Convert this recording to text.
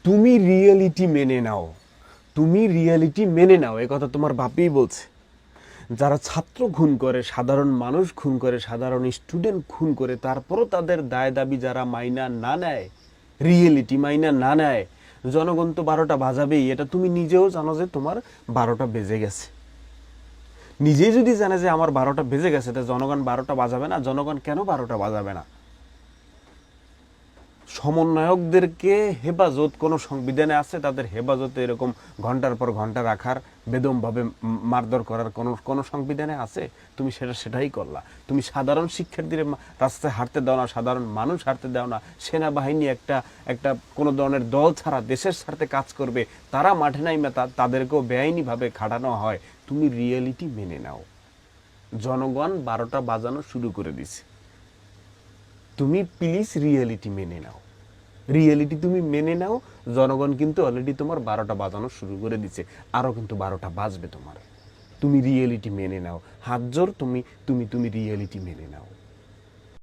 তুমি রিয়েলিটি মেনে নাও, তুমি রিয়েলিটি মেনে নাও, এ কথা তোমার বাপই বলছে। যারা ছাত্র খুন করে, সাধারণ মানুষ খুন করে, সাধারণ স্টুডেন্ট খুন করে, তারপরও তাদের দায় দাবি যারা মাইনা না নেয়, রিয়েলিটি মাইনা না নেয়, জনগণ তো 12টা বাজাবেই। এটা তুমি নিজেও জানো যে তোমার 12টা বেজে গেছে। নিজেই যদি জানে যে আমার 12টা বেজে গেছে, তা জনগণ 12টা বাজাবে না? জনগণ কেন 12টা বাজাবে না? সমন্বয়কদেরকে হেফাজত কোনো সংবিধানে আছে? তাদের হেফাজতে এরকম ঘন্টার পর ঘন্টা রাখার, বেদমভাবে মারধর করার কোনো সংবিধানে আছে? তুমি সেটাই করলা। তুমি সাধারণ শিক্ষার্থীর রাস্তায় হাঁটতে দাও না, সাধারণ মানুষ হাঁটতে দাও না। সেনাবাহিনী একটা কোনো ধরনের দল ছাড়া দেশের স্বার্থে কাজ করবে, তারা মাঠে নাইমে তাদেরকেও বেআইনিভাবে খাটানো হয়। তুমি রিয়েলিটি মেনে নাও। জনগণ 12টা বাজানো শুরু করে দিছে, তুমি প্লিজ রিয়েলিটি মেনে নাও। রিয়েলিটি তুমি মেনে নাও। জনগণ কিন্তু অলরেডি তোমার 12টা বাজানো শুরু করে দিচ্ছে, আরও কিন্তু 12টা বাজবে তোমার। তুমি রিয়েলিটি মেনে নাও, হাত জোর, তুমি তুমি তুমি রিয়েলিটি মেনে নাও।